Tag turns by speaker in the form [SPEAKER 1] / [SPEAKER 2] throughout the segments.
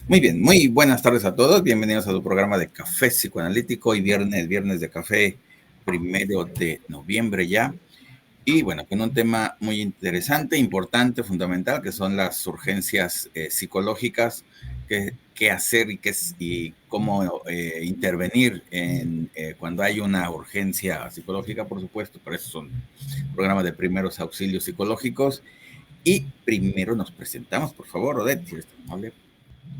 [SPEAKER 1] Muy bien, muy buenas tardes a todos. Bienvenidos a tu programa de Café Psicoanalítico. Hoy viernes de café, 1 de noviembre ya. Y bueno, con un tema muy interesante, importante, fundamental, que son las urgencias psicológicas, qué hacer y cómo intervenir cuando hay una urgencia psicológica, por supuesto. Por eso son programas de primeros auxilios psicológicos. Y primero nos presentamos, por favor, Odette, si eres tan amable.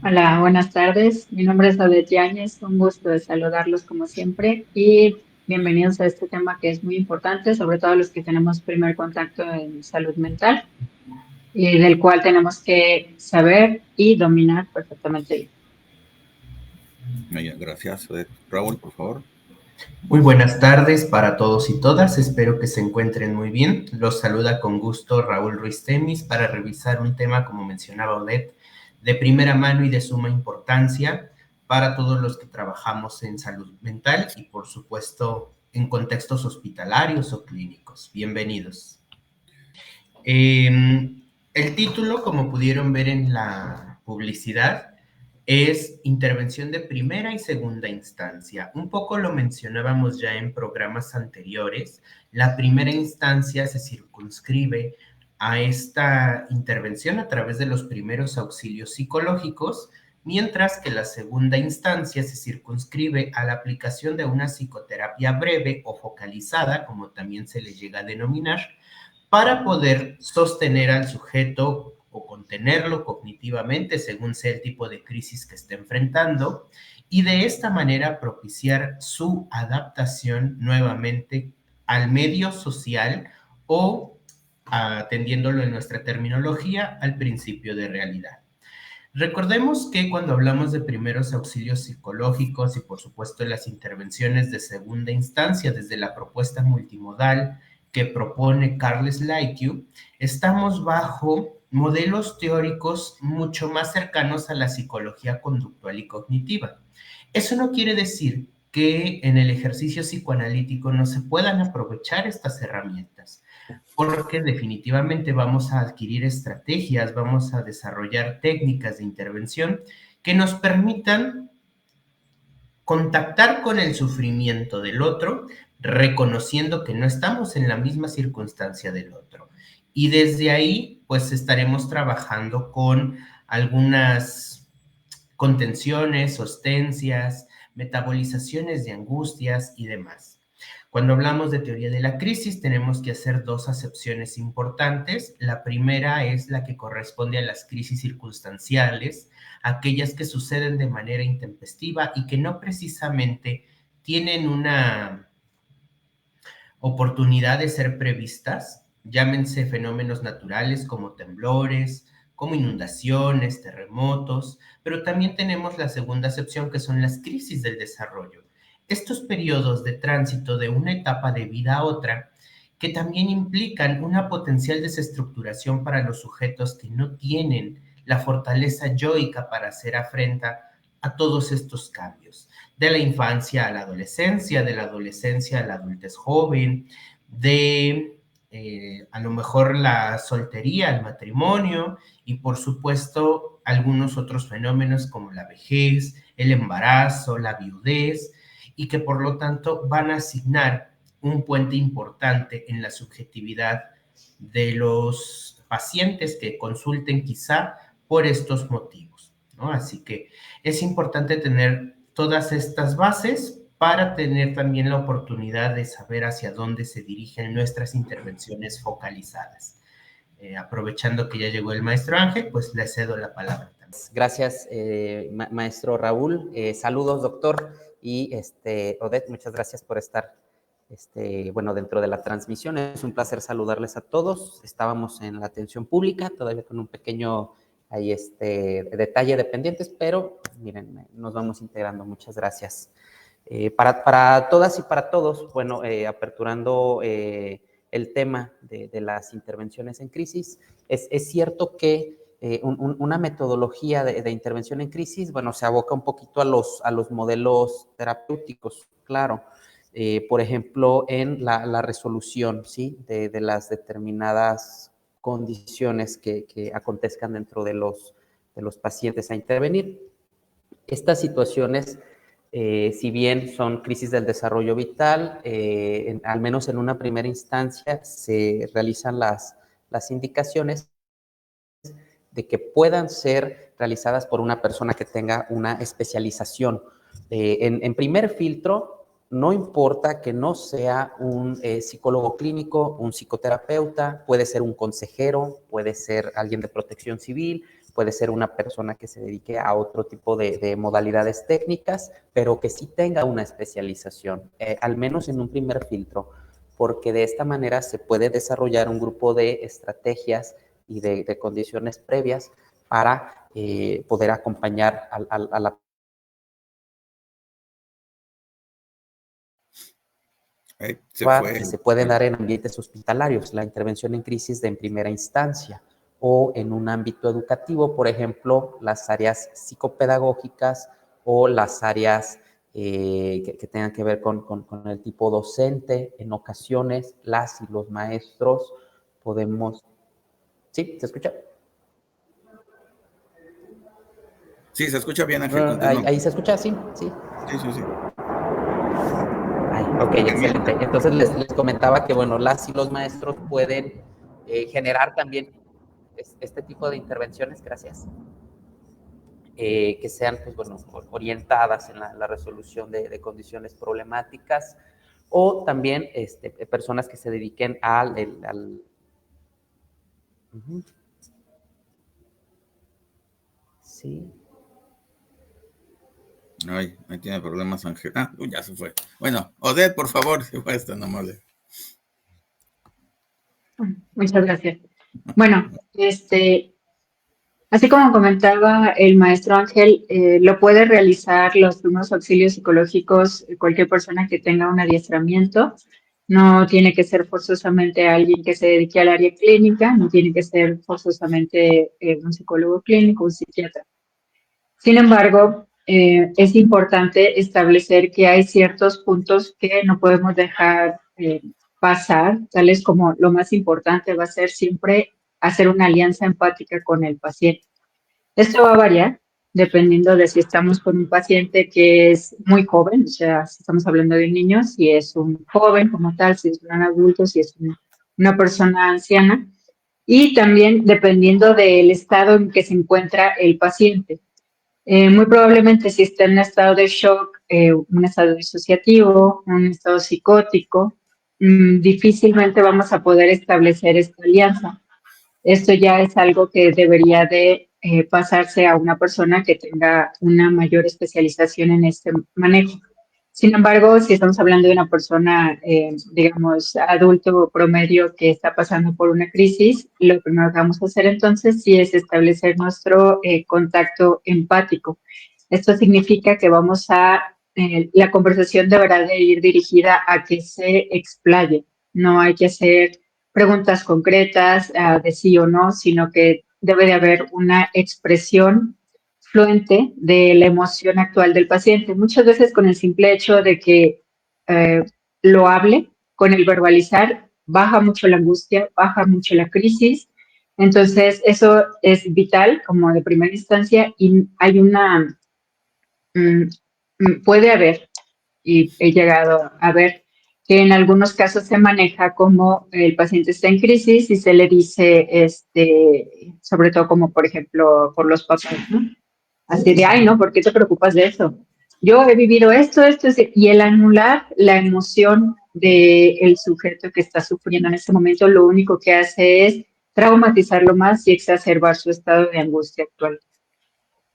[SPEAKER 2] Hola, buenas tardes. Mi nombre es Odette Yáñez. Un gusto de saludarlos como siempre y bienvenidos a este tema que es muy importante, sobre todo los que tenemos primer contacto en salud mental y del cual tenemos que saber y dominar perfectamente bien.
[SPEAKER 1] Muy bien, gracias, Odette. Raúl, por favor.
[SPEAKER 3] Muy buenas tardes para todos y todas, espero que se encuentren muy bien. Los saluda con gusto Raúl Ruiz Temis para revisar un tema, como mencionaba Odette, de primera mano y de suma importancia para todos los que trabajamos en salud mental y, por supuesto, en contextos hospitalarios o clínicos. Bienvenidos. El título, como pudieron ver en la publicidad, es intervención de primera y segunda instancia. Un poco lo mencionábamos ya en programas anteriores. La primera instancia se circunscribe a esta intervención a través de los primeros auxilios psicológicos, mientras que la segunda instancia se circunscribe a la aplicación de una psicoterapia breve o focalizada, como también se le llega a denominar, para poder sostener al sujeto o contenerlo cognitivamente según sea el tipo de crisis que esté enfrentando y de esta manera propiciar su adaptación nuevamente al medio social o, atendiéndolo en nuestra terminología, al principio de realidad. Recordemos que cuando hablamos de primeros auxilios psicológicos y por supuesto las intervenciones de segunda instancia desde la propuesta multimodal que propone Carl Slyke, estamos bajo modelos teóricos mucho más cercanos a la psicología conductual y cognitiva. Eso no quiere decir que en el ejercicio psicoanalítico no se puedan aprovechar estas herramientas, porque definitivamente vamos a adquirir estrategias, vamos a desarrollar técnicas de intervención que nos permitan contactar con el sufrimiento del otro, reconociendo que no estamos en la misma circunstancia del otro. Y desde ahí, pues estaremos trabajando con algunas contenciones, sostencias, metabolizaciones de angustias y demás. Cuando hablamos de teoría de la crisis, tenemos que hacer dos acepciones importantes. La primera es la que corresponde a las crisis circunstanciales, aquellas que suceden de manera intempestiva y que no precisamente tienen una oportunidad de ser previstas, llámense fenómenos naturales como temblores, como inundaciones, terremotos, pero también tenemos la segunda acepción que son las crisis del desarrollo. Estos periodos de tránsito de una etapa de vida a otra que también implican una potencial desestructuración para los sujetos que no tienen la fortaleza yoica para hacer afrenta a todos estos cambios de la infancia a la adolescencia, de la adolescencia a la adultez joven, de a lo mejor la soltería, el matrimonio y por supuesto algunos otros fenómenos como la vejez, el embarazo, la viudez y que por lo tanto van a asignar un puente importante en la subjetividad de los pacientes que consulten quizá por estos motivos, ¿no? Así que es importante tener todas estas bases para tener también la oportunidad de saber hacia dónde se dirigen nuestras intervenciones focalizadas. Aprovechando que ya llegó el maestro Ángel, pues le cedo la palabra.
[SPEAKER 4] Gracias, maestro Raúl. Saludos, doctor. Y Odette, muchas gracias por estar bueno, dentro de la transmisión. Es un placer saludarles a todos. Estábamos en la atención pública, todavía con un pequeño ahí detalle de pendientes, pero miren, nos vamos integrando. Muchas gracias. Para todas y para todos, bueno, aperturando el tema de las intervenciones en crisis, es cierto que una metodología de intervención en crisis, bueno, se aboca un poquito a los modelos terapéuticos, claro. Por ejemplo, en la resolución, ¿sí? De las determinadas condiciones que acontezcan dentro de los pacientes a intervenir. Estas situaciones, si bien son crisis del desarrollo vital, al menos en una primera instancia se realizan las indicaciones de que puedan ser realizadas por una persona que tenga una especialización. En primer filtro, no importa que no sea un psicólogo clínico, un psicoterapeuta, puede ser un consejero, puede ser alguien de protección civil, puede ser una persona que se dedique a otro tipo de modalidades técnicas, pero que sí tenga una especialización, al menos en un primer filtro, porque de esta manera se puede desarrollar un grupo de estrategias y de condiciones previas para poder acompañar a la que se puede dar en ambientes hospitalarios, la intervención en crisis en primera instancia, o en un ámbito educativo, por ejemplo, las áreas psicopedagógicas o las áreas que tengan que ver con el tipo docente. En ocasiones, las y los maestros podemos... ¿Sí? ¿Se escucha?
[SPEAKER 1] Sí, se escucha bien, Ángel.
[SPEAKER 4] Ahí se escucha, sí, sí.
[SPEAKER 1] Sí, sí, sí.
[SPEAKER 4] Ok, excelente. Entonces les comentaba que, bueno, las y los maestros pueden generar también este tipo de intervenciones, gracias, que sean, pues, bueno, orientadas en la resolución de condiciones problemáticas, o también personas que se dediquen al sí.
[SPEAKER 1] Ay, ahí tiene problemas, Ángel. Ya se fue. Bueno, Odette, por favor, si fue esta nomás.
[SPEAKER 2] Muchas gracias. Bueno, así como comentaba el maestro Ángel, lo puede realizar los primeros auxilios psicológicos cualquier persona que tenga un adiestramiento. No tiene que ser forzosamente alguien que se dedique al área clínica, no tiene que ser forzosamente un psicólogo clínico, un psiquiatra. Sin embargo, es importante establecer que hay ciertos puntos que no podemos dejar pasar, tales como lo más importante va a ser siempre hacer una alianza empática con el paciente. Esto va a variar dependiendo de si estamos con un paciente que es muy joven, o sea, si estamos hablando de un niño, si es un joven como tal, si es un adulto, si es una persona anciana, y también dependiendo del estado en que se encuentra el paciente. Muy probablemente si está en un estado de shock, un estado disociativo, un estado psicótico, difícilmente vamos a poder establecer esta alianza. Esto ya es algo que debería de pasarse a una persona que tenga una mayor especialización en este manejo. Sin embargo, si estamos hablando de una persona, digamos, adulto promedio que está pasando por una crisis, lo primero que vamos a hacer entonces sí es establecer nuestro contacto empático. Esto significa que la conversación deberá de ir dirigida a que se explaye. No hay que hacer preguntas concretas de sí o no, sino que debe de haber una expresión fluente de la emoción actual del paciente. Muchas veces con el simple hecho de que lo hable, con el verbalizar, baja mucho la angustia, baja mucho la crisis. Entonces, eso es vital como de primera instancia y hay puede haber, y he llegado a ver que en algunos casos se maneja como el paciente está en crisis y se le dice, sobre todo como por ejemplo por los papás, ¿no? Así de, ay, no, ¿por qué te preocupas de eso? Yo he vivido esto, y el anular la emoción del sujeto que está sufriendo en ese momento, lo único que hace es traumatizarlo más y exacerbar su estado de angustia actual.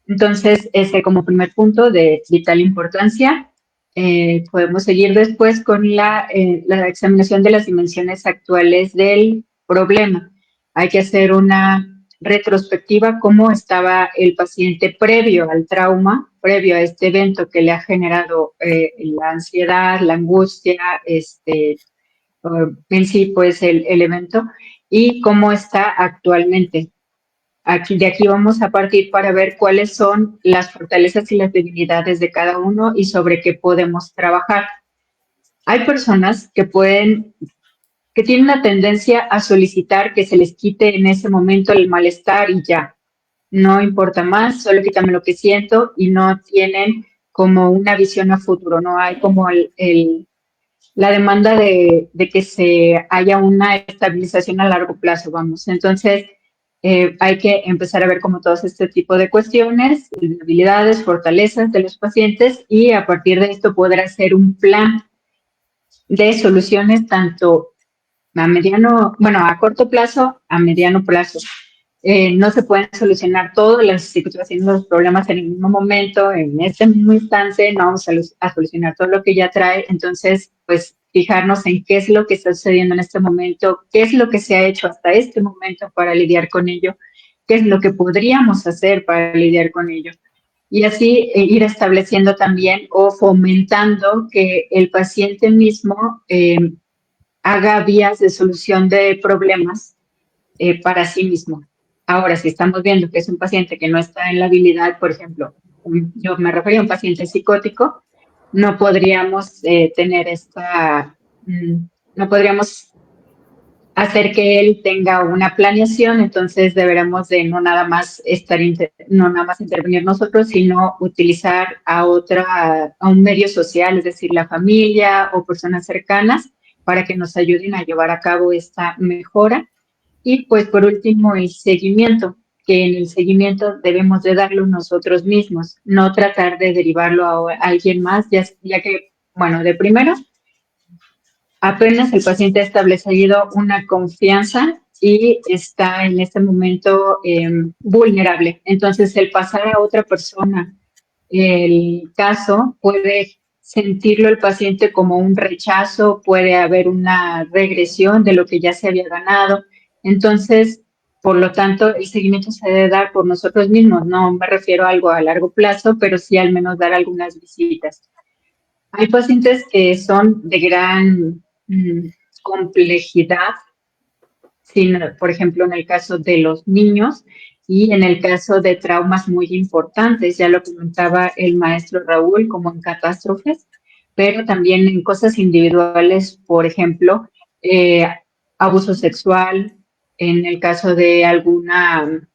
[SPEAKER 2] Entonces, ese como primer punto de vital importancia. Podemos seguir después con la examinación de las dimensiones actuales del problema. Hay que hacer una retrospectiva, cómo estaba el paciente previo al trauma, previo a este evento que le ha generado la ansiedad, la angustia, en sí, pues el evento, y cómo está actualmente. De aquí vamos a partir para ver cuáles son las fortalezas y las debilidades de cada uno y sobre qué podemos trabajar. Hay personas que tienen una tendencia a solicitar que se les quite en ese momento el malestar y ya. no importa más, solo quítame lo que siento, y no tienen como una visión a futuro, no hay como la demanda de que se haya una estabilización a largo plazo, vamos. Entonces, hay que empezar a ver como todos este tipo de cuestiones, debilidades, fortalezas de los pacientes, y a partir de esto poder hacer un plan de soluciones tanto a mediano, bueno, a corto plazo, a mediano plazo. No se pueden solucionar todas las situaciones, los problemas en el mismo momento, en este mismo instante, no vamos a solucionar todo lo que ya trae. Entonces, pues fijarnos en qué es lo que está sucediendo en este momento, qué es lo que se ha hecho hasta este momento para lidiar con ello, qué es lo que podríamos hacer para lidiar con ello. Y así ir estableciendo también o fomentando que el paciente mismo haga vías de solución de problemas para sí mismo. Ahora, si estamos viendo que es un paciente que no está en la habilidad, por ejemplo, yo me refería a un paciente psicótico, no podríamos tener no podríamos hacer que él tenga una planeación. Entonces deberemos de no nada más no nada más intervenir nosotros, sino utilizar a un medio social, es decir, la familia o personas cercanas, para que nos ayuden a llevar a cabo esta mejora. Y pues por último, el seguimiento, que en el seguimiento debemos de darlo nosotros mismos, no tratar de derivarlo a alguien más, ya que, bueno, de primero, apenas el paciente ha establecido una confianza y está en este momento vulnerable. Entonces, el pasar a otra persona el caso puede sentirlo el paciente como un rechazo, puede haber una regresión de lo que ya se había ganado. Entonces, por lo tanto, el seguimiento se debe dar por nosotros mismos. No me refiero a algo a largo plazo, pero sí al menos dar algunas visitas. Hay pacientes que son de gran complejidad, por ejemplo, en el caso de los niños y en el caso de traumas muy importantes, ya lo comentaba el maestro Raúl, como en catástrofes, pero también en cosas individuales, por ejemplo, eh, abuso sexual, en el caso de alguna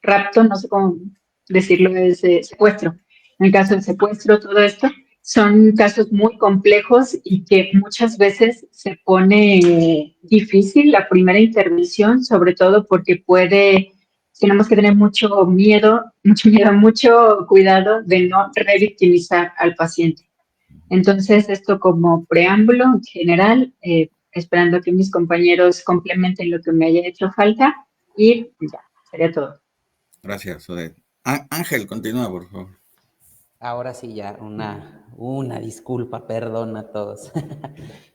[SPEAKER 2] rapto, no sé cómo decirlo, es secuestro. En el caso del secuestro, todo esto son casos muy complejos y que muchas veces se pone difícil la primera intervención, sobre todo porque tenemos que tener mucho miedo, mucho cuidado de no revictimizar al paciente. Entonces, esto como preámbulo en general, esperando que mis compañeros complementen lo que me haya hecho falta, y ya, sería todo.
[SPEAKER 1] Gracias, Odette. Ángel, continúa, por favor.
[SPEAKER 4] Ahora sí, ya una disculpa, perdón a todos.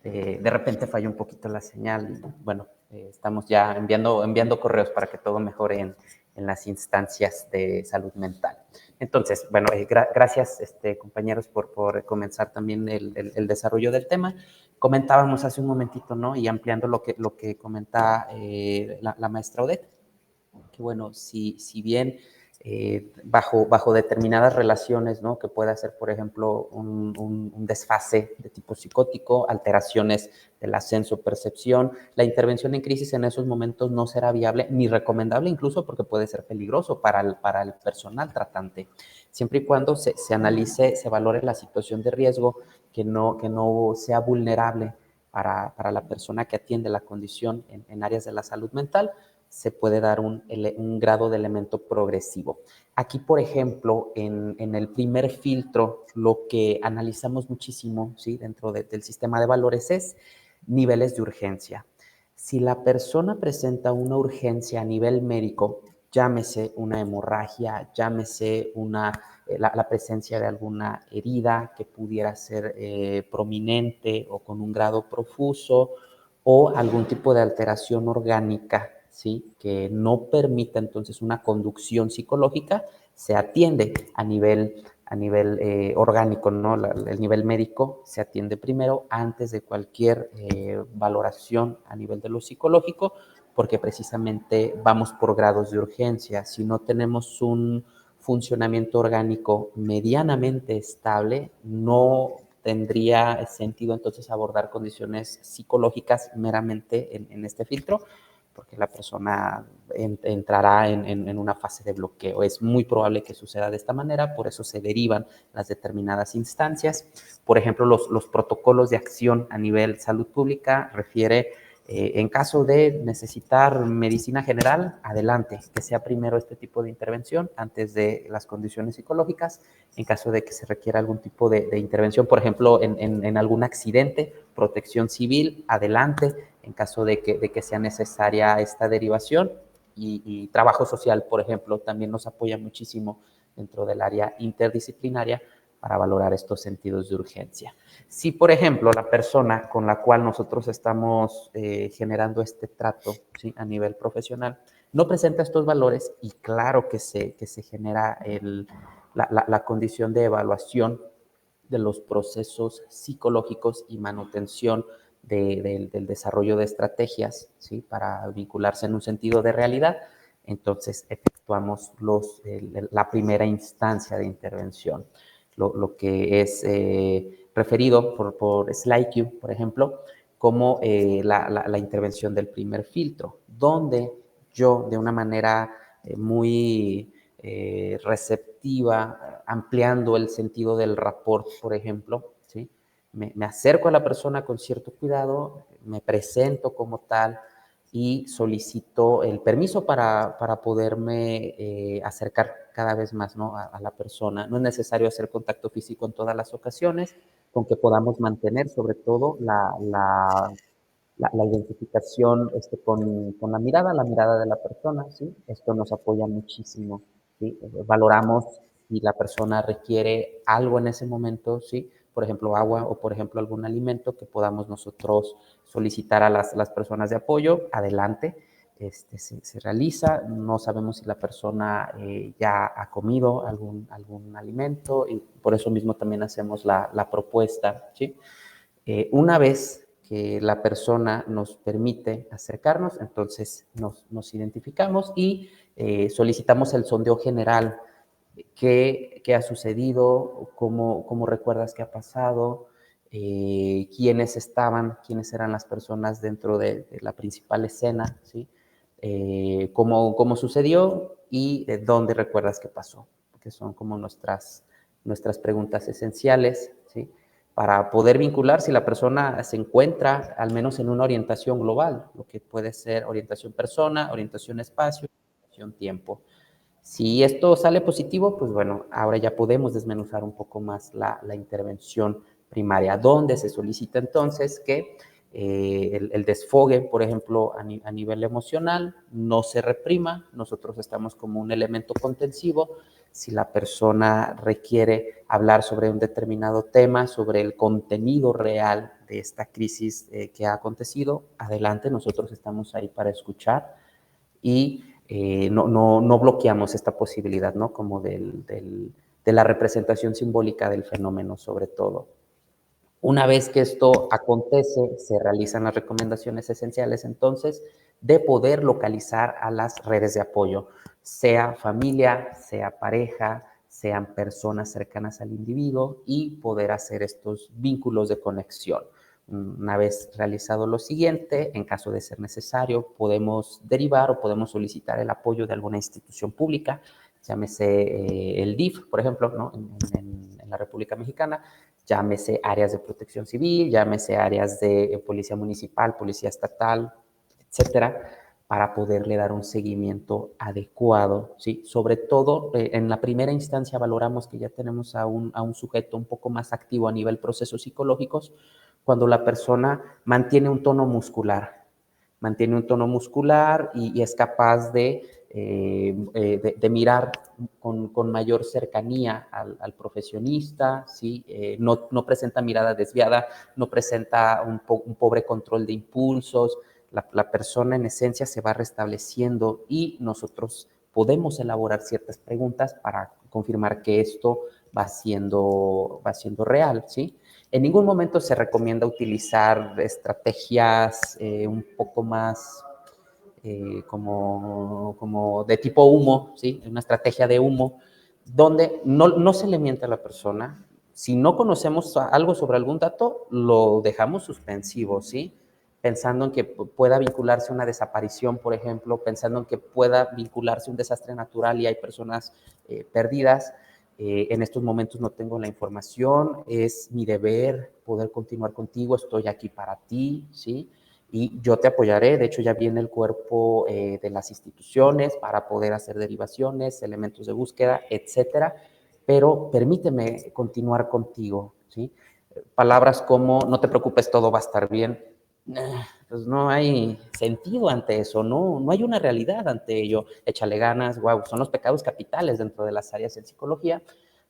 [SPEAKER 4] De repente falló un poquito la señal. Bueno, estamos ya enviando correos para que todo mejore en las instancias de salud mental. Entonces, bueno, gracias, compañeros, por comenzar también el desarrollo del tema. Comentábamos hace un momentito, ¿no? Y ampliando lo que comenta la maestra Odette, que bueno, si bien bajo determinadas relaciones, ¿no? Que pueda ser, por ejemplo, un desfase de tipo psicótico, alteraciones del ascenso-percepción. La intervención en crisis en esos momentos no será viable ni recomendable, incluso porque puede ser peligroso para el personal tratante, siempre y cuando se analice, se valore la situación de riesgo, que no sea vulnerable para la persona que atiende la condición en áreas de la salud mental. Se puede dar un grado de elemento progresivo. Aquí, por ejemplo, en el primer filtro, lo que analizamos muchísimo, ¿sí? Dentro del sistema de valores es niveles de urgencia. Si la persona presenta una urgencia a nivel médico, llámese una hemorragia, llámese la presencia de alguna herida que pudiera ser prominente o con un grado profuso, o algún tipo de alteración orgánica, ¿sí? Que no permita entonces una conducción psicológica, se atiende a nivel orgánico, ¿no? El nivel médico se atiende primero antes de cualquier valoración a nivel de lo psicológico, porque precisamente vamos por grados de urgencia. Si no tenemos un funcionamiento orgánico medianamente estable, no tendría sentido entonces abordar condiciones psicológicas meramente en este filtro, porque la persona entrará en una fase de bloqueo. Es muy probable que suceda de esta manera, por eso se derivan las determinadas instancias. Por ejemplo, los protocolos de acción a nivel salud pública refiere, en caso de necesitar medicina general, adelante, que sea primero este tipo de intervención antes de las condiciones psicológicas. En caso de que se requiera algún tipo de intervención, por ejemplo, en algún accidente, protección civil, adelante, en caso de que sea necesaria esta derivación. Y trabajo social, por ejemplo, también nos apoya muchísimo dentro del área interdisciplinaria para valorar estos sentidos de urgencia. Si, por ejemplo, la persona con la cual nosotros estamos generando este trato, ¿sí?, a nivel profesional, no presenta estos valores, y claro que se genera la condición de evaluación de los procesos psicológicos y manutención del desarrollo de estrategias, ¿sí?, para vincularse en un sentido de realidad, entonces efectuamos la primera instancia de intervención, lo que es referido por SlideQ, por ejemplo, como la intervención del primer filtro, donde yo, de una manera muy receptiva, ampliando el sentido del rapport, por ejemplo, ¿sí?, me acerco a la persona con cierto cuidado, me presento como tal y solicito el permiso para poderme acercar cada vez más, ¿no?, a la persona. No es necesario hacer contacto físico en todas las ocasiones, con que podamos mantener sobre todo la identificación con la mirada de la persona, ¿sí? Esto nos apoya muchísimo, ¿sí? Valoramos si la persona requiere algo en ese momento, ¿sí? Por ejemplo, agua o, por ejemplo, algún alimento que podamos nosotros solicitar a las personas de apoyo, adelante. Se realiza, no sabemos si la persona ya ha comido algún alimento, y por eso mismo también hacemos la propuesta, ¿sí? Una vez que la persona nos permite acercarnos, entonces nos identificamos y solicitamos el sondeo general. ¿Qué ha sucedido? ¿Cómo recuerdas que ha pasado? ¿Quiénes eran las personas dentro de la principal escena? ¿Sí? ¿Cómo sucedió? Y ¿dónde recuerdas que pasó? Que son como nuestras preguntas esenciales, ¿sí?, para poder vincular si la persona se encuentra al menos en una orientación global, lo que puede ser orientación persona, orientación espacio, orientación tiempo. Si esto sale positivo, pues bueno, ahora ya podemos desmenuzar un poco más la intervención primaria, donde se solicita entonces que el desfogue, por ejemplo, a nivel emocional, no se reprima. Nosotros estamos como un elemento contensivo. Si la persona requiere hablar sobre un determinado tema, sobre el contenido real de esta crisis que ha acontecido, adelante, nosotros estamos ahí para escuchar y no bloqueamos esta posibilidad, ¿no?, como de la representación simbólica del fenómeno, sobre todo. Una vez que esto acontece, se realizan las recomendaciones esenciales, entonces, de poder localizar a las redes de apoyo, sea familia, sea pareja, sean personas cercanas al individuo, y poder hacer estos vínculos de conexión. Una vez realizado lo siguiente, en caso de ser necesario, podemos derivar o podemos solicitar el apoyo de alguna institución pública, llámese el DIF, por ejemplo, ¿no?, en la República Mexicana, llámese áreas de protección civil, llámese áreas de policía municipal, policía estatal, etcétera, para poderle dar un seguimiento adecuado, ¿sí? Sobre todo, en la primera instancia valoramos que ya tenemos a un sujeto un poco más activo a nivel procesos psicológicos, cuando la persona mantiene un tono muscular y es capaz de mirar con mayor cercanía al profesionista, ¿sí? No presenta mirada desviada, no presenta un pobre control de impulsos. La persona en esencia se va restableciendo y nosotros podemos elaborar ciertas preguntas para confirmar que esto va siendo real, ¿sí? En ningún momento se recomienda utilizar estrategias un poco más como de tipo humo, ¿sí? Una estrategia de humo, donde no se le miente a la persona. Si no conocemos algo sobre algún dato, lo dejamos suspensivo, ¿sí? pensando en que pueda vincularse una desaparición, por ejemplo, pensando en que pueda vincularse un desastre natural y hay personas perdidas. En estos momentos no tengo la información, es mi deber poder continuar contigo, estoy aquí para ti, ¿sí? Y yo te apoyaré, de hecho ya viene el cuerpo de las instituciones para poder hacer derivaciones, elementos de búsqueda, etcétera, pero permíteme continuar contigo, ¿sí? Palabras como, no te preocupes, todo va a estar bien, pues no hay sentido ante eso, no hay una realidad ante ello. Échale ganas, wow, son los pecados capitales dentro de las áreas en psicología,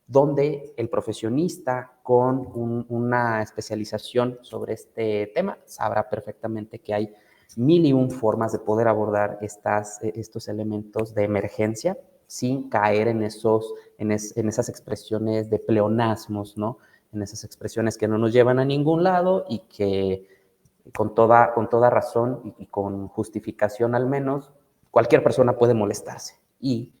[SPEAKER 4] donde el profesionista con una especialización sobre este tema sabrá perfectamente que hay 1001 formas de poder abordar estos elementos de emergencia sin caer en esas expresiones de pleonasmos, ¿no? En esas expresiones que no nos llevan a ningún lado y que con toda razón y con justificación al menos, cualquier persona puede molestarse. Y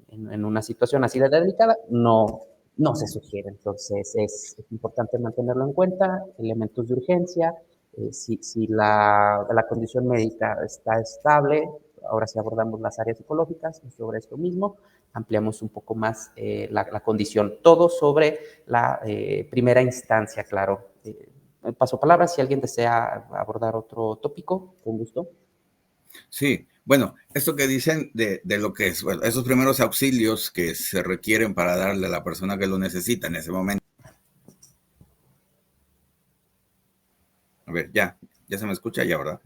[SPEAKER 4] en una situación así de delicada no se sugiere. Entonces es importante mantenerlo en cuenta, elementos de urgencia, si la condición médica está estable, ahora sí abordamos las áreas psicológicas y sobre esto mismo ampliamos un poco más la condición. Todo sobre la primera instancia, claro. Paso palabra si alguien desea abordar otro tópico, con gusto.
[SPEAKER 1] Sí, bueno, esto que dicen de lo que es, bueno, esos primeros auxilios que se requieren para darle a la persona que lo necesita en ese momento. A ver, ya se me escucha ya, ¿verdad?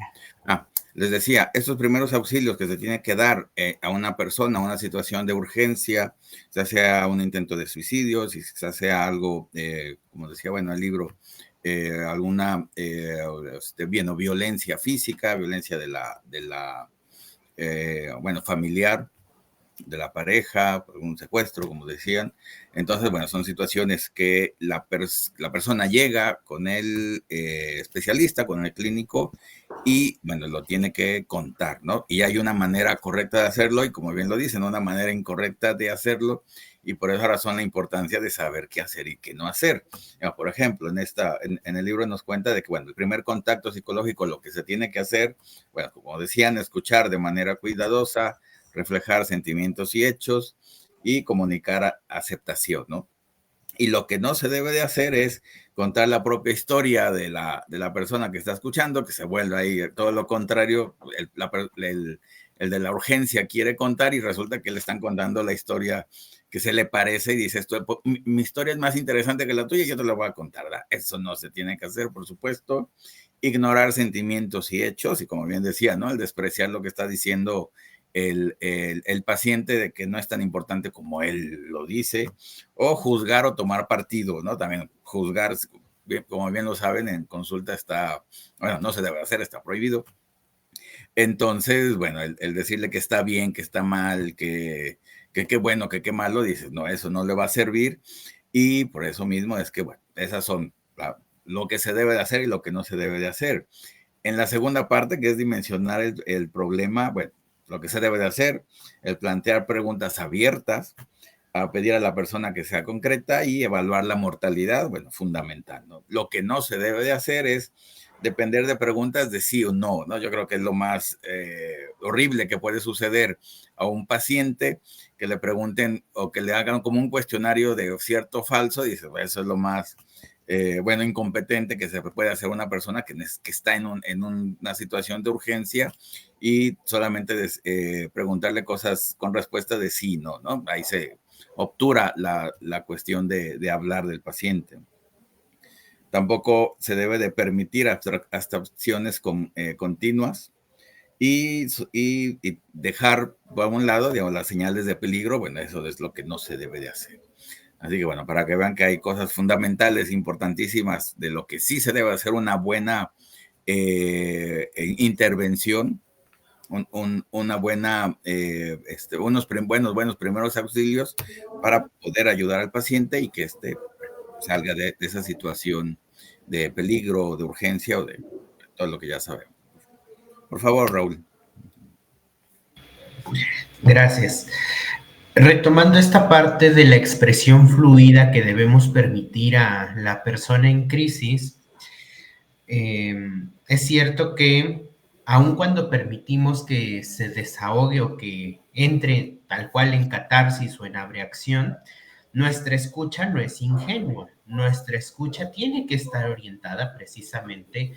[SPEAKER 1] Les decía, estos primeros auxilios que se tiene que dar a una persona, a una situación de urgencia, ya sea un intento de suicidio, si sea algo, como decía, bueno, el libro, alguna, violencia física, violencia familiar, de la pareja, un secuestro, como decían. Entonces, bueno, son situaciones que la persona llega con el especialista, con el clínico, y bueno, lo tiene que contar, ¿no? Y hay una manera correcta de hacerlo, y como bien lo dicen, una manera incorrecta de hacerlo, y por esa razón la importancia de saber qué hacer y qué no hacer. Por ejemplo, en el libro nos cuenta de que, bueno, el primer contacto psicológico, lo que se tiene que hacer, bueno, como decían, escuchar de manera cuidadosa, reflejar sentimientos y hechos y comunicar aceptación, ¿no? Y lo que no se debe de hacer es contar la propia historia de la persona que está escuchando, que se vuelve ahí todo lo contrario, el de la urgencia quiere contar y resulta que le están contando la historia que se le parece y dice, mi historia es más interesante que la tuya y yo te la voy a contar, ¿verdad? Eso no se tiene que hacer, por supuesto. Ignorar sentimientos y hechos y, como bien decía, ¿no? El despreciar lo que está diciendo el paciente, de que no es tan importante como él lo dice, o juzgar o tomar partido, ¿no? También juzgar, como bien lo saben, en consulta no se debe hacer, está prohibido. Entonces, bueno, el decirle que está bien, que está mal, que qué bueno, que qué malo, dices, no, eso no le va a servir, y por eso mismo es que, bueno, esas son lo que se debe de hacer y lo que no se debe de hacer. En la segunda parte, que es dimensionar el problema, bueno, lo que se debe de hacer, el plantear preguntas abiertas, a pedir a la persona que sea concreta y evaluar la mortalidad, bueno, fundamental, ¿no? Lo que no se debe de hacer es depender de preguntas de sí o no, ¿no? Yo creo que es lo más horrible que puede suceder a un paciente, que le pregunten o que le hagan como un cuestionario de cierto o falso, y dice, bueno, eso es lo más incompetente que se puede hacer una persona que está en una situación de urgencia, y solamente preguntarle cosas con respuesta de sí, no, ¿no? Ahí se obtura la cuestión de hablar del paciente. Tampoco se debe de permitir abstracciones continuas y dejar a un lado, digamos, las señales de peligro. Bueno, eso es lo que no se debe de hacer. Así que, bueno, para que vean que hay cosas fundamentales, importantísimas, de lo que sí se debe hacer una buena intervención, una buena, unos buenos primeros auxilios para poder ayudar al paciente y que salga de esa situación de peligro, de urgencia o de todo lo que ya sabemos. Por favor, Raúl.
[SPEAKER 3] Gracias. Retomando esta parte de la expresión fluida que debemos permitir a la persona en crisis, Es cierto que aun cuando permitimos que se desahogue o que entre tal cual en catarsis o en abreacción, nuestra escucha no es ingenua. Nuestra escucha tiene que estar orientada precisamente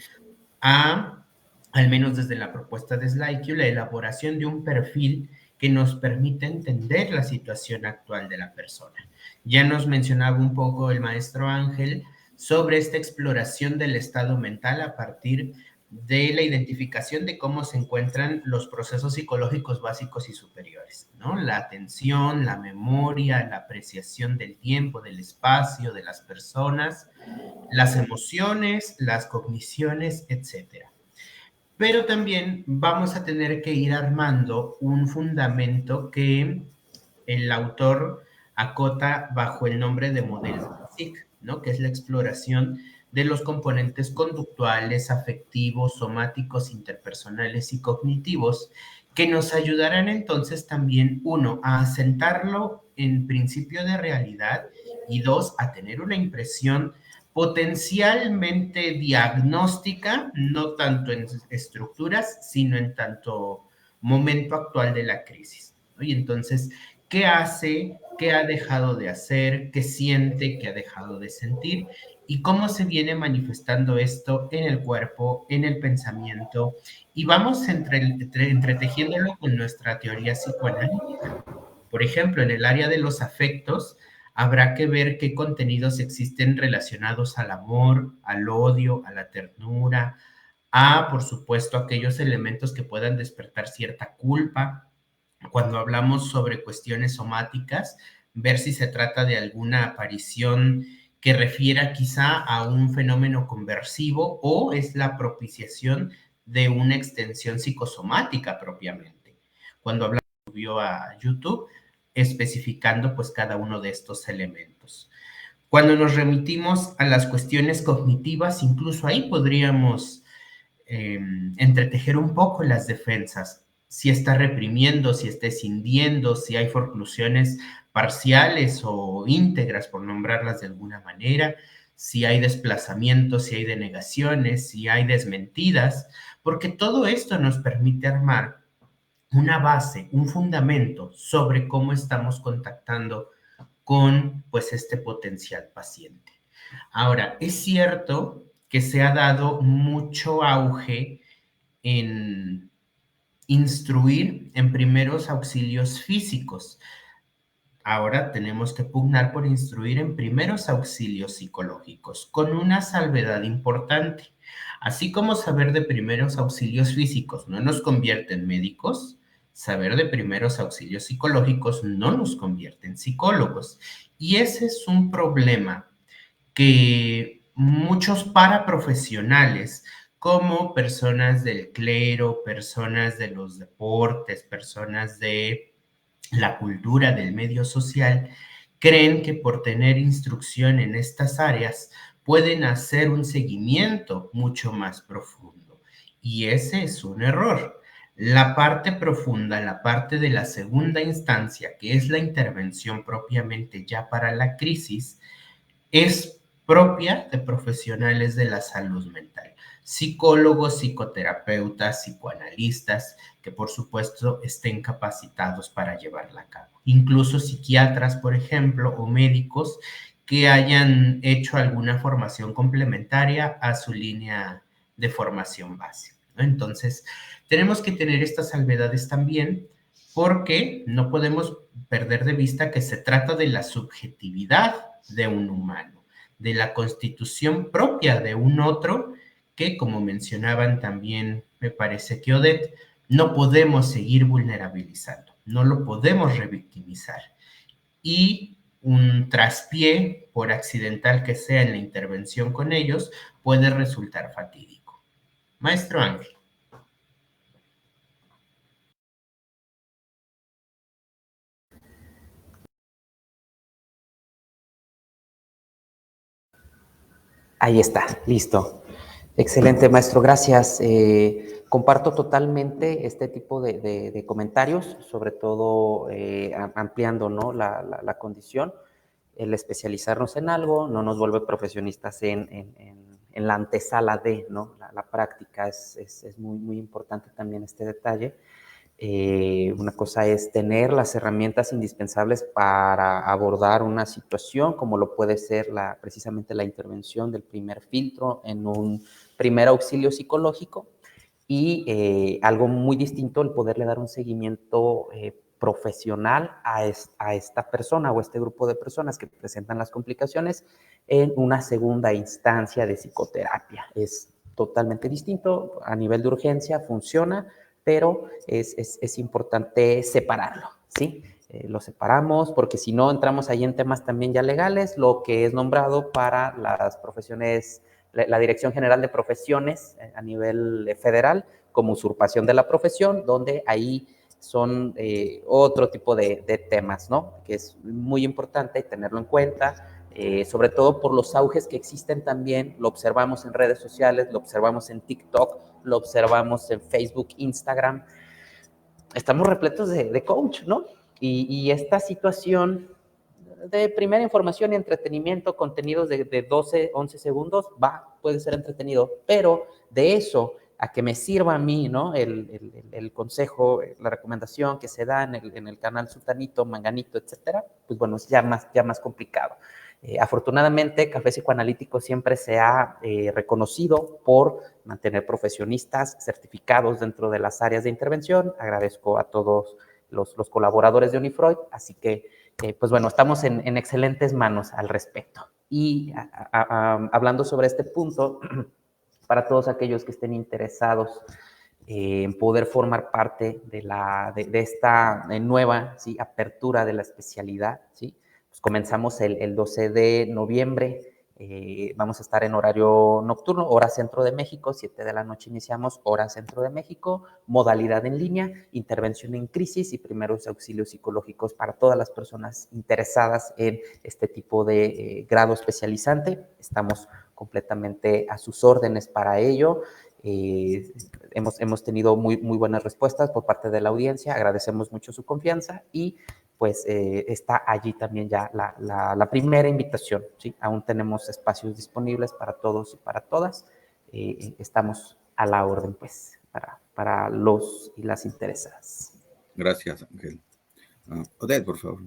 [SPEAKER 3] al menos desde la propuesta de SlideQ, la elaboración de un perfil que nos permita entender la situación actual de la persona. Ya nos mencionaba un poco el maestro Ángel sobre esta exploración del estado mental a partir de la identificación de cómo se encuentran los procesos psicológicos básicos y superiores, ¿no? La atención, la memoria, la apreciación del tiempo, del espacio, de las personas, las emociones, las cogniciones, etcétera. Pero también vamos a tener que ir armando un fundamento que el autor acota bajo el nombre de modelo SIC, ¿no? Que es la exploración de los componentes conductuales, afectivos, somáticos, interpersonales y cognitivos, que nos ayudarán entonces también, uno, a asentarlo en principio de realidad y dos, a tener una impresión potencialmente diagnóstica, no tanto en estructuras, sino en tanto momento actual de la crisis, ¿no? Y entonces, ¿qué hace? ¿Qué ha dejado de hacer? ¿Qué siente? ¿Qué ha dejado de sentir? Y cómo se viene manifestando esto en el cuerpo, en el pensamiento, y vamos entretejiéndolo con nuestra teoría psicoanalítica. Por ejemplo, en el área de los afectos, habrá que ver qué contenidos existen relacionados al amor, al odio, a la ternura, por supuesto, aquellos elementos que puedan despertar cierta culpa. Cuando hablamos sobre cuestiones somáticas, ver si se trata de alguna aparición que refiera quizá a un fenómeno conversivo o es la propiciación de una extensión psicosomática propiamente. Cuando hablamos a YouTube, especificando pues cada uno de estos elementos. Cuando nos remitimos a las cuestiones cognitivas, incluso ahí podríamos entretejer un poco las defensas, si está reprimiendo, si está escindiendo, si hay forclusiones parciales o íntegras, por nombrarlas de alguna manera, si hay desplazamientos, si hay denegaciones, si hay desmentidas, porque todo esto nos permite armar una base, un fundamento sobre cómo estamos contactando con pues este potencial paciente. Ahora, es cierto que se ha dado mucho auge en instruir en primeros auxilios físicos. Ahora tenemos que pugnar por instruir en primeros auxilios psicológicos, con una salvedad importante. Así como saber de primeros auxilios físicos no nos convierte en médicos, saber de primeros auxilios psicológicos no nos convierte en psicólogos. Y ese es un problema que muchos paraprofesionales, como personas del clero, personas de los deportes, personas de la cultura del medio social, creen que por tener instrucción en estas áreas pueden hacer un seguimiento mucho más profundo. Y ese es un error. La parte profunda, la parte de la segunda instancia, que es la intervención propiamente ya para la crisis, es propia de profesionales de la salud mental, psicólogos, psicoterapeutas, psicoanalistas, que por supuesto estén capacitados para llevarla a cabo. Incluso psiquiatras, por ejemplo, o médicos que hayan hecho alguna formación complementaria a su línea de formación base, ¿no? Entonces, tenemos que tener estas salvedades también porque no podemos perder de vista que se trata de la subjetividad de un humano, de la constitución propia de un otro que, como mencionaban también, me parece que Odette, no podemos seguir vulnerabilizando, no lo podemos revictimizar. Y un traspié, por accidental que sea en la intervención con ellos, puede resultar fatídico. Maestro Ángel.
[SPEAKER 4] Ahí está, listo. Excelente, maestro, gracias. Comparto totalmente este tipo de comentarios, sobre todo ampliando, ¿no?, la condición. El especializarnos en algo no nos vuelve profesionistas en la antesala de, ¿no? La práctica es muy, muy importante también este detalle. Una cosa es tener las herramientas indispensables para abordar una situación, como lo puede ser precisamente la intervención del primer filtro en un primer auxilio psicológico, y algo muy distinto, el poderle dar un seguimiento profesional a esta persona o este grupo de personas que presentan las complicaciones en una segunda instancia de psicoterapia. Es totalmente distinto, a nivel de urgencia funciona, pero es importante separarlo, ¿sí? Lo separamos porque si no entramos ahí en temas también ya legales, lo que es nombrado para las profesiones, la Dirección General de Profesiones a nivel federal, como usurpación de la profesión, donde ahí son otro tipo de temas, ¿no? Que es muy importante tenerlo en cuenta, sobre todo por los auges que existen también, lo observamos en redes sociales, lo observamos en TikTok, lo observamos en Facebook, Instagram. Estamos repletos de coach, ¿no? Y esta situación de primera información y entretenimiento, contenidos de 12, 11 segundos, puede ser entretenido, pero de eso a que me sirva a mí, ¿no? El consejo, la recomendación que se da en el canal Sultanito, Manganito, etcétera, pues bueno, es ya más complicado. Afortunadamente, Café Psicoanalítico siempre se ha reconocido por mantener profesionistas certificados dentro de las áreas de intervención. Agradezco a todos los colaboradores de Unifreud, así que, pues bueno, estamos en excelentes manos al respecto. Y hablando sobre este punto, para todos aquellos que estén interesados en poder formar parte de esta nueva, ¿sí?, apertura de la especialidad, ¿sí? Pues comenzamos el 12 de noviembre, vamos a estar en horario nocturno, hora centro de México, 7 de la noche iniciamos, hora centro de México, modalidad en línea, intervención en crisis y primeros auxilios psicológicos para todas las personas interesadas en este tipo de grado especializante. Estamos completamente a sus órdenes para ello. Hemos tenido muy buenas respuestas por parte de la audiencia, agradecemos mucho su confianza y pues está allí también ya la primera invitación, ¿sí? Aún tenemos espacios disponibles para todos y para todas. Estamos a la orden, pues, para los y las interesadas.
[SPEAKER 1] Gracias, Ángel. Odette, por favor.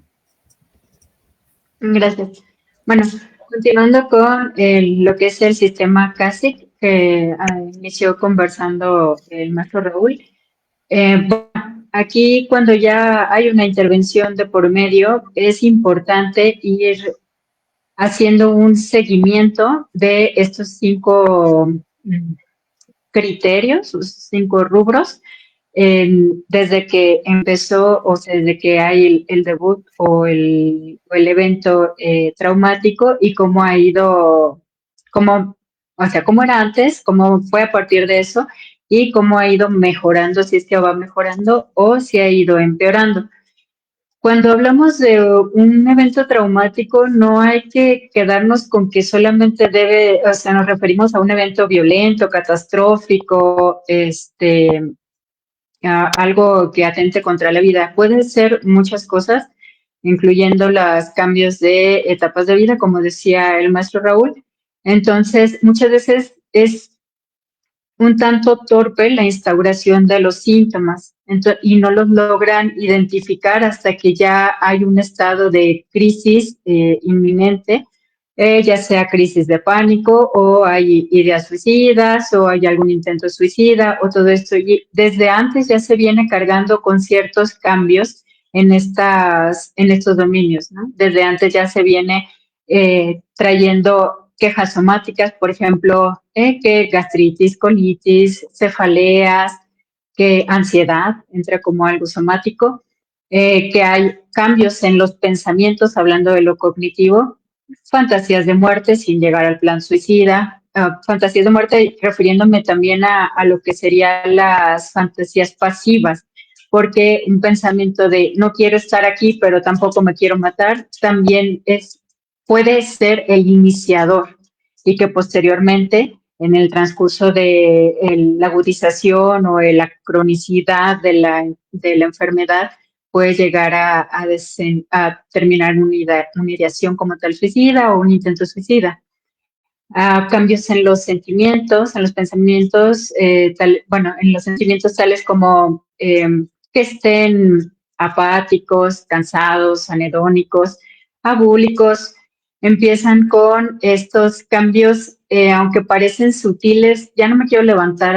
[SPEAKER 2] Gracias. Bueno, continuando con lo que es el sistema CASIC, que inició conversando el maestro Raúl. Bueno, aquí cuando ya hay una intervención de por medio, es importante ir haciendo un seguimiento de estos 5 criterios, 5 rubros, desde que empezó o sea, desde que hay el debut o el evento traumático y cómo ha ido, o sea, cómo era antes, cómo fue a partir de eso y cómo ha ido mejorando, si es que va mejorando o si ha ido empeorando. Cuando hablamos de un evento traumático, no hay que quedarnos con que solamente o sea, nos referimos a un evento violento, catastrófico, algo que atente contra la vida. Pueden ser muchas cosas, incluyendo los cambios de etapas de vida, como decía el maestro Raúl. Entonces, muchas veces es un tanto torpe la instauración de los síntomas y no los logran identificar hasta que ya hay un estado de crisis inminente, ya sea crisis de pánico o hay ideas suicidas o hay algún intento suicida o todo esto. Y desde antes ya se viene cargando con ciertos cambios en estos dominios, ¿no? Desde antes ya se viene trayendo quejas somáticas, por ejemplo, que gastritis, colitis, cefaleas, que ansiedad entra como algo somático, que hay cambios en los pensamientos, hablando de lo cognitivo, fantasías de muerte sin llegar al plan suicida, fantasías de muerte refiriéndome también a lo que serían las fantasías pasivas, porque un pensamiento de no quiero estar aquí, pero tampoco me quiero matar, también puede ser el iniciador y que posteriormente, en el transcurso de la agudización o la cronicidad de la enfermedad, puede llegar a terminar una ideación como tal suicida o un intento suicida. cambios en los sentimientos, en los pensamientos, en los sentimientos tales como que estén apáticos, cansados, anhedónicos, abúlicos. Empiezan con estos cambios, aunque parecen sutiles. Ya no me quiero levantar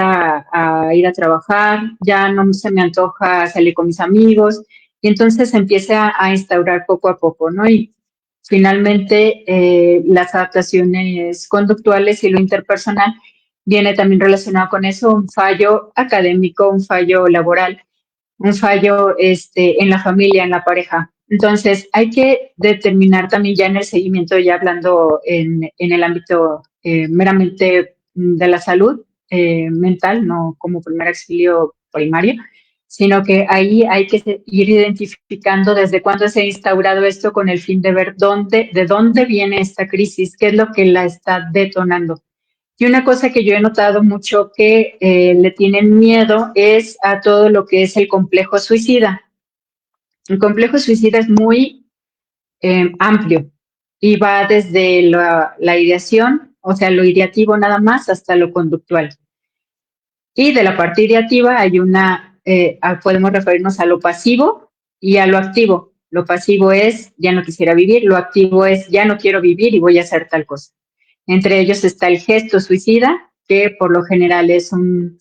[SPEAKER 2] a ir a trabajar, ya no se me antoja salir con mis amigos, y entonces se empieza a instaurar poco a poco, ¿no? Y finalmente, las adaptaciones conductuales y lo interpersonal viene también relacionado con eso, un fallo académico, un fallo laboral, un fallo en la familia, en la pareja. Entonces, hay que determinar también ya en el seguimiento, ya hablando en el ámbito meramente de la salud mental, no como primer auxilio primario, sino que ahí hay que ir identificando desde cuándo se ha instaurado esto con el fin de ver de dónde viene esta crisis, qué es lo que la está detonando. Y una cosa que yo he notado mucho que le tienen miedo es a todo lo que es el complejo suicida. El complejo suicida es muy amplio y va desde la ideación, o sea, lo ideativo nada más, hasta lo conductual. Y de la parte ideativa hay podemos referirnos a lo pasivo y a lo activo. Lo pasivo es ya no quisiera vivir, lo activo es ya no quiero vivir y voy a hacer tal cosa. Entre ellos está el gesto suicida, que por lo general es un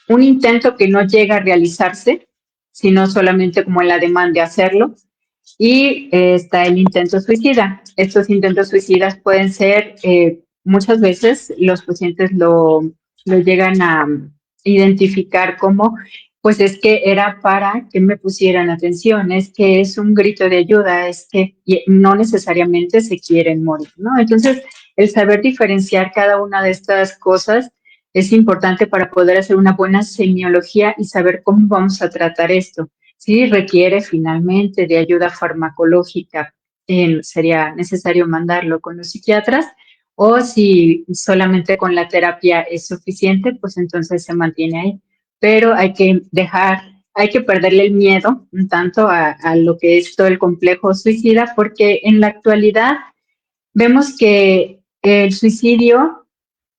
[SPEAKER 2] intento que no llega a realizarse, sino solamente como en la demanda de hacerlo. Y está el intento suicida. Estos intentos suicidas pueden ser, muchas veces los pacientes lo llegan a identificar como, pues es que era para que me pusieran atención, es que es un grito de ayuda, es que no necesariamente se quieren morir, ¿no? Entonces, el saber diferenciar cada una de estas cosas es importante para poder hacer una buena semiología y saber cómo vamos a tratar esto. Si requiere finalmente de ayuda farmacológica, sería necesario mandarlo con los psiquiatras, o si solamente con la terapia es suficiente, pues entonces se mantiene ahí. Pero hay que perderle el miedo un tanto a lo que es todo el complejo suicida, porque en la actualidad vemos que el suicidio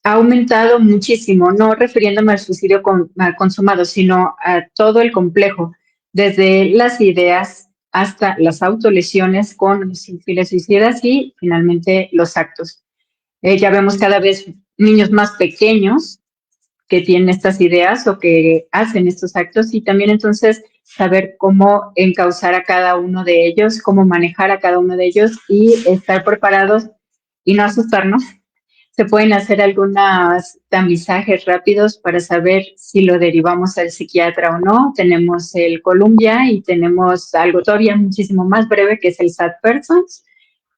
[SPEAKER 2] ha aumentado muchísimo, no refiriéndome al suicidio consumado, sino a todo el complejo, desde las ideas hasta las autolesiones con los perfiles suicidas y finalmente los actos. Ya vemos cada vez niños más pequeños que tienen estas ideas o que hacen estos actos, y también entonces saber cómo encauzar a cada uno de ellos, cómo manejar a cada uno de ellos y estar preparados y no asustarnos. Se pueden hacer algunos tamizajes rápidos para saber si lo derivamos al psiquiatra o no. Tenemos el Columbia y tenemos algo todavía muchísimo más breve, que es el SAD Persons,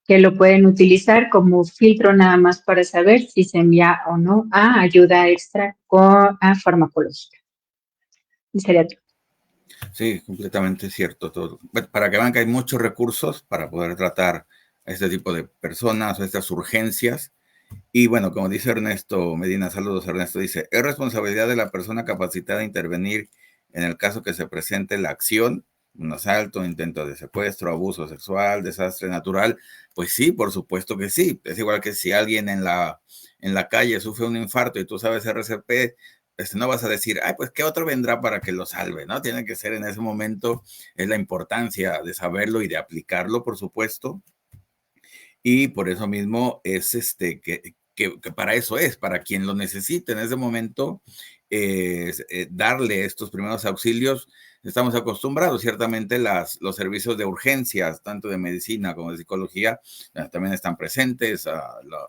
[SPEAKER 2] que lo pueden utilizar como filtro nada más para saber si se envía o no a ayuda extra a farmacológica. Y sería todo.
[SPEAKER 1] Sí, completamente cierto todo. Para que vean que hay muchos recursos para poder tratar a este tipo de personas o estas urgencias. Y bueno, como dice Ernesto Medina, saludos Ernesto, dice, es responsabilidad de la persona capacitada de intervenir en el caso que se presente la acción, un asalto, un intento de secuestro, abuso sexual, desastre natural. Pues sí, por supuesto que sí. Es igual que si alguien en la calle sufre un infarto y tú sabes RCP, no vas a decir, ay, pues qué otro vendrá para que lo salve, ¿no? Tiene que ser en ese momento, es la importancia de saberlo y de aplicarlo, por supuesto. Y por eso mismo es que para eso es, para quien lo necesite en ese momento, darle estos primeros auxilios. Estamos acostumbrados, ciertamente los servicios de urgencias, tanto de medicina como de psicología, también están presentes,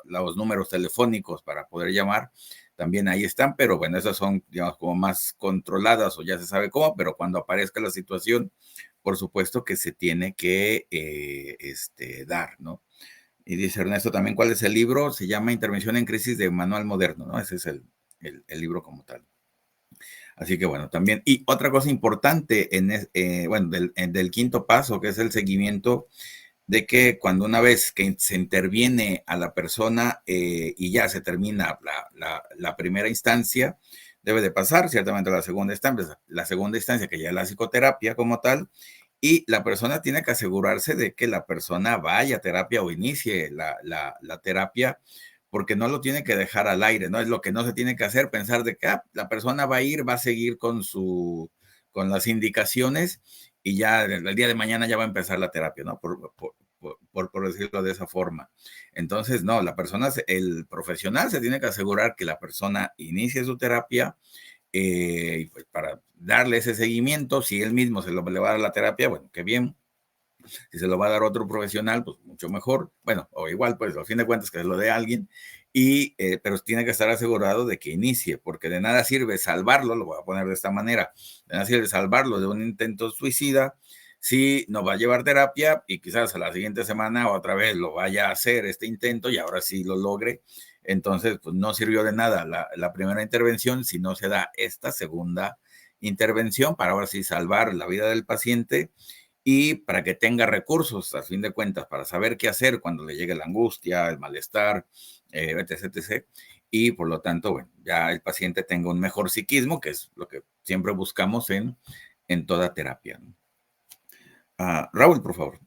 [SPEAKER 1] los números telefónicos para poder llamar, también ahí están, pero bueno, esas son, digamos, como más controladas o ya se sabe cómo, pero cuando aparezca la situación, por supuesto que se tiene que dar, ¿no? Y dice Ernesto también, ¿cuál es el libro? Se llama Intervención en Crisis de Manual Moderno, ¿no? Ese es el libro como tal. Así que bueno, también. Y otra cosa importante del quinto paso, que es el seguimiento, de que cuando una vez que se interviene a la persona y ya se termina la primera instancia, debe de pasar ciertamente a la segunda instancia que ya es la psicoterapia como tal, y la persona tiene que asegurarse de que la persona vaya a terapia o inicie la terapia, porque no lo tiene que dejar al aire, ¿no? Es lo que no se tiene que hacer, pensar de que la persona va a ir, va a seguir con las indicaciones y ya el día de mañana ya va a empezar la terapia, ¿no? Por decirlo de esa forma. Entonces, no, el profesional se tiene que asegurar que la persona inicie su terapia, pues para darle ese seguimiento. Si él mismo le va a dar la terapia, bueno, qué bien. Si se lo va a dar otro profesional, pues mucho mejor. Bueno, o igual, pues a fin de cuentas que se lo dé a alguien, pero tiene que estar asegurado de que inicie, porque de nada sirve salvarlo, lo voy a poner de esta manera, de nada sirve salvarlo de un intento suicida si no va a llevar terapia y quizás a la siguiente semana otra vez lo vaya a hacer este intento y ahora sí lo logre. Entonces, pues no sirvió de nada la primera intervención si no se da esta segunda intervención para ahora sí salvar la vida del paciente y para que tenga recursos, a fin de cuentas, para saber qué hacer cuando le llegue la angustia, el malestar, etc., etc. Y por lo tanto, bueno, ya el paciente tenga un mejor psiquismo, que es lo que siempre buscamos en toda terapia. Raúl, por favor.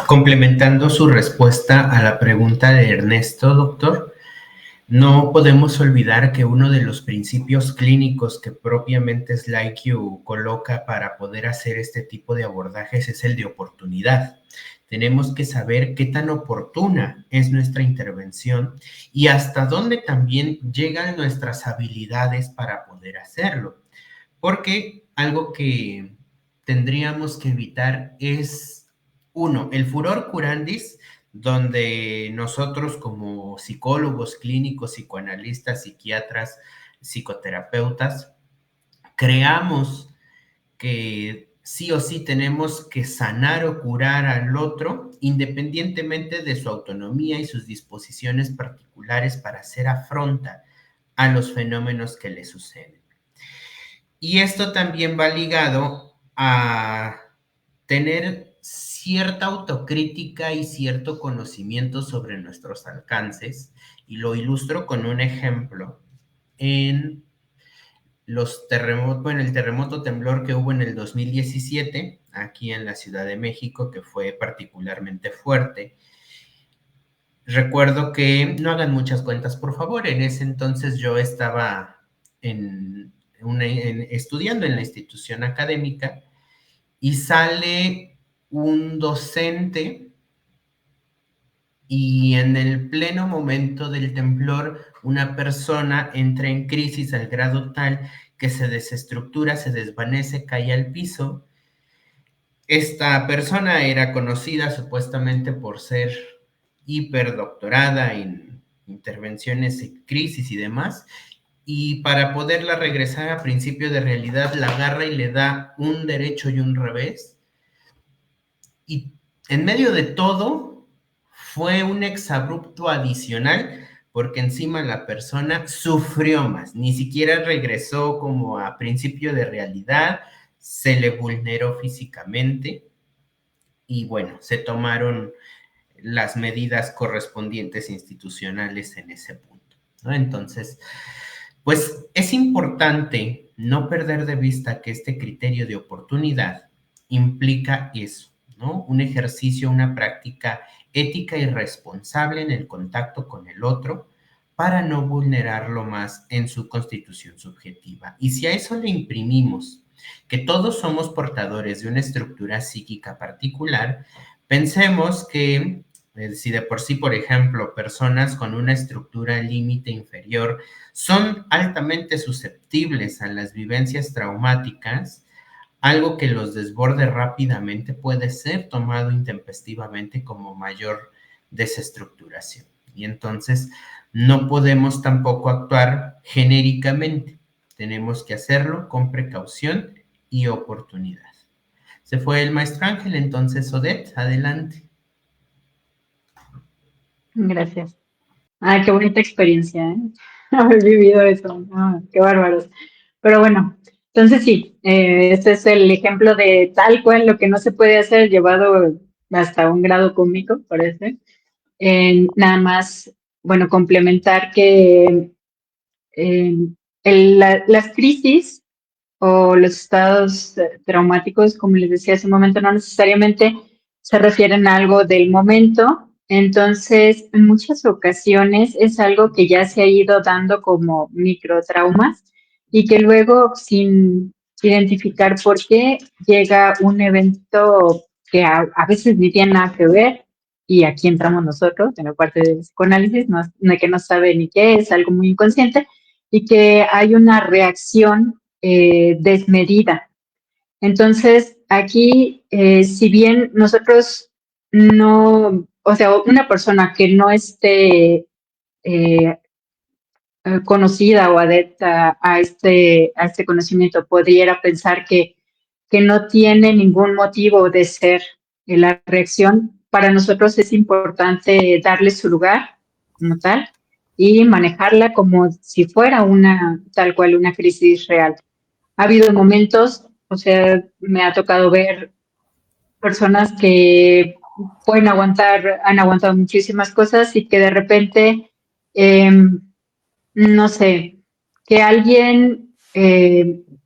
[SPEAKER 3] Complementando su respuesta a la pregunta de Ernesto, doctor, no podemos olvidar que uno de los principios clínicos que propiamente SlideQ coloca para poder hacer este tipo de abordajes es el de oportunidad. Tenemos que saber qué tan oportuna es nuestra intervención y hasta dónde también llegan nuestras habilidades para poder hacerlo. Porque algo que tendríamos que evitar es, uno, el furor curandis, donde nosotros como psicólogos clínicos, psicoanalistas, psiquiatras, psicoterapeutas, creamos que sí o sí tenemos que sanar o curar al otro, independientemente de su autonomía y sus disposiciones particulares para hacer afronta a los fenómenos que le suceden. Y esto también va ligado a tener cierta autocrítica y cierto conocimiento sobre nuestros alcances, y lo ilustro con un ejemplo. En los terremotos, bueno, el terremoto temblor que hubo en el 2017, aquí en la Ciudad de México, que fue particularmente fuerte, recuerdo que, no hagan muchas cuentas, por favor, en ese entonces yo estaba estudiando en la institución académica y sale un docente y en el pleno momento del temblor una persona entra en crisis al grado tal que se desestructura, se desvanece, cae al piso. Esta persona era conocida supuestamente por ser hiperdoctorada en intervenciones en crisis y demás, y para poderla regresar a principio de realidad la agarra y le da un derecho y un revés, y en medio de todo fue un exabrupto adicional porque encima la persona sufrió más, ni siquiera regresó como a principio de realidad, se le vulneró físicamente y bueno, se tomaron las medidas correspondientes institucionales en ese punto, ¿no? Entonces, pues es importante no perder de vista que este criterio de oportunidad implica eso, ¿no? Un ejercicio, una práctica ética y responsable en el contacto con el otro para no vulnerarlo más en su constitución subjetiva. Y si a eso le imprimimos que todos somos portadores de una estructura psíquica particular, pensemos que si de por sí, por ejemplo, personas con una estructura límite inferior son altamente susceptibles a las vivencias traumáticas, algo que los desborde rápidamente puede ser tomado intempestivamente como mayor desestructuración. Y entonces no podemos tampoco actuar genéricamente. Tenemos que hacerlo con precaución y oportunidad. Se fue el maestro Ángel, entonces Odette, adelante.
[SPEAKER 2] Gracias. Ay, qué bonita experiencia, ¿eh? Haber vivido eso. Qué bárbaros. Pero bueno, entonces sí, este es el ejemplo de tal cual lo que no se puede hacer llevado hasta un grado cómico, parece. Nada más, bueno, complementar que las crisis o los estados traumáticos, como les decía hace un momento, no necesariamente se refieren a algo del momento. Entonces, en muchas ocasiones es algo que ya se ha ido dando como microtraumas y que luego, sin identificar por qué, llega un evento que a veces ni tiene nada que ver, y aquí entramos nosotros en la parte del psicoanálisis, que no sabe ni qué es, algo muy inconsciente, y que hay una reacción desmedida. Entonces, aquí, si bien nosotros no, o sea, una persona que no esté conocida o adepta a este conocimiento pudiera pensar que no tiene ningún motivo de ser la reacción, para nosotros es importante darle su lugar como tal y manejarla como si fuera tal cual una crisis real. Ha habido momentos, o sea, me ha tocado ver personas que han aguantado muchísimas cosas y que de repente, no sé, que alguien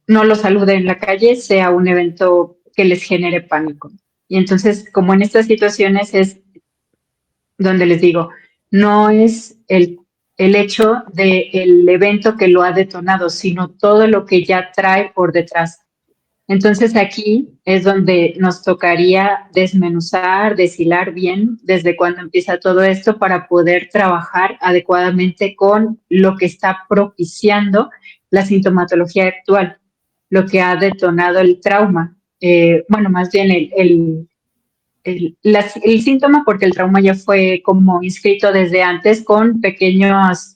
[SPEAKER 2] no los salude en la calle sea un evento que les genere pánico. Y entonces, como en estas situaciones es donde les digo, no es el hecho del evento que lo ha detonado, sino todo lo que ya trae por detrás. Entonces aquí es donde nos tocaría desmenuzar, deshilar bien desde cuándo empieza todo esto para poder trabajar adecuadamente con lo que está propiciando la sintomatología actual, lo que ha detonado el trauma. Bueno, más bien el síntoma, porque el trauma ya fue como inscrito desde antes con pequeños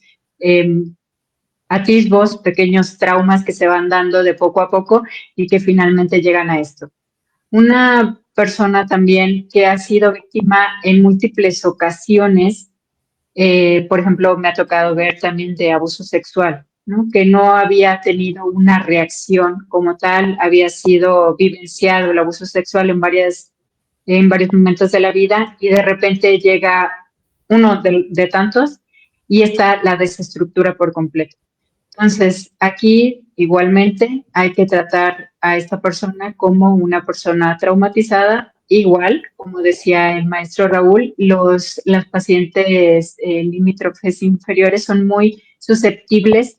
[SPEAKER 2] atisbos, pequeños traumas que se van dando de poco a poco y que finalmente llegan a esto. Una persona también que ha sido víctima en múltiples ocasiones, por ejemplo, me ha tocado ver también de abuso sexual, ¿no? Que no había tenido una reacción como tal, había sido vivenciado el abuso sexual en varios momentos de la vida y de repente llega uno de tantos y está la desestructura por completo. Entonces, aquí igualmente hay que tratar a esta persona como una persona traumatizada. Igual, como decía el maestro Raúl, las pacientes limítrofes inferiores son muy susceptibles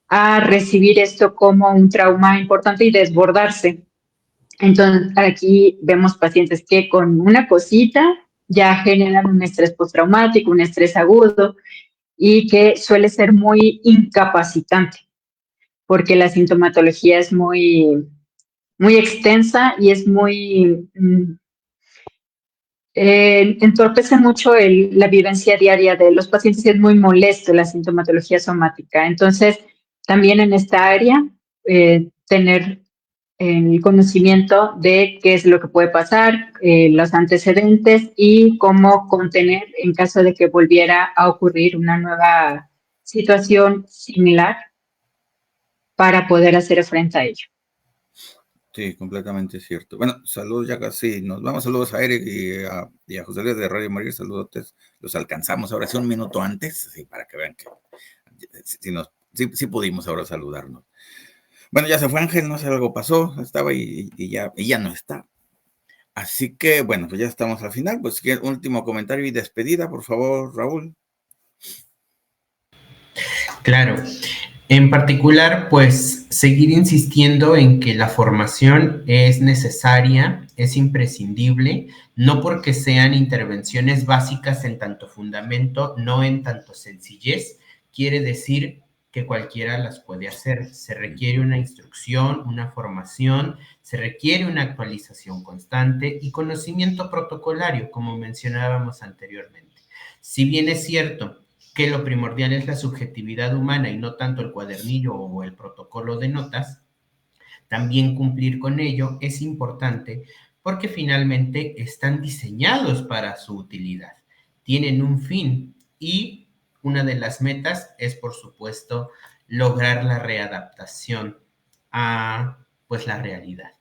[SPEAKER 2] a recibir esto como un trauma importante y desbordarse. Entonces, aquí vemos pacientes que con una cosita ya generan un estrés postraumático, un estrés agudo, y que suele ser muy incapacitante, porque la sintomatología es muy, muy extensa y es muy... entorpece mucho la vivencia diaria de los pacientes y es muy molesto la sintomatología somática. Entonces, también en esta área, tener el conocimiento de qué es lo que puede pasar, los antecedentes y cómo contener en caso de que volviera a ocurrir una nueva situación similar para poder hacer frente a ello.
[SPEAKER 1] Sí, completamente cierto. Bueno, saludos ya casi, nos vamos, saludos a Eric y a José Luis de Radio María, saludos, los alcanzamos ahora sí un minuto antes, sí, para que vean que sí pudimos ahora saludarnos. Bueno, ya se fue Ángel, no sé, algo pasó, estaba y ya no está. Así que, bueno, pues ya estamos al final. Pues, último comentario y despedida, por favor, Raúl.
[SPEAKER 3] Claro. En particular, pues, seguir insistiendo en que la formación es necesaria, es imprescindible, no porque sean intervenciones básicas en tanto fundamento, no en tanto sencillez, quiere decir que cualquiera las puede hacer. Se requiere una instrucción, una formación, se requiere una actualización constante y conocimiento protocolario, como mencionábamos anteriormente. Si bien es cierto que lo primordial es la subjetividad humana y no tanto el cuadernillo o el protocolo de notas, también cumplir con ello es importante porque finalmente están diseñados para su utilidad, tienen un fin y una de las metas es, por supuesto, lograr la readaptación a, pues, la realidad.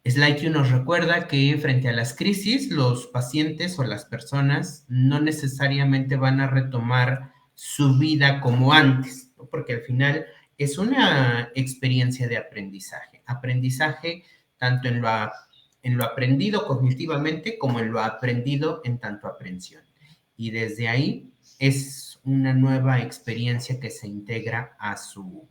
[SPEAKER 3] Slide nos recuerda que frente a las crisis, los pacientes o las personas no necesariamente van a retomar su vida como antes, ¿no? Porque al final es una experiencia de aprendizaje. Aprendizaje tanto en lo aprendido cognitivamente como en lo aprendido en tanto aprensión. Y desde ahí es una nueva experiencia que se integra a su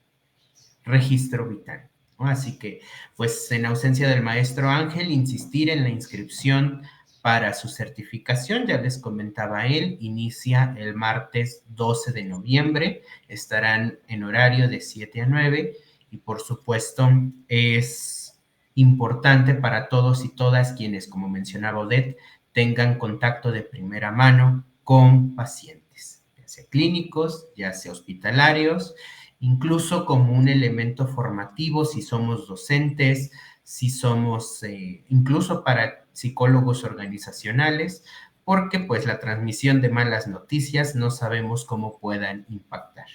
[SPEAKER 3] registro vital, ¿no? Así que, pues, en ausencia del maestro Ángel, insistir en la inscripción para su certificación. Ya les comentaba él, inicia el martes 12 de noviembre, estarán en horario de 7 a 9 y por supuesto es importante para todos y todas quienes, como mencionaba Odette, tengan contacto de primera mano con pacientes, ya sea clínicos, ya sea hospitalarios, incluso como un elemento formativo si somos docentes, si somos incluso para psicólogos organizacionales, porque pues la transmisión de malas noticias no sabemos cómo puedan impactar.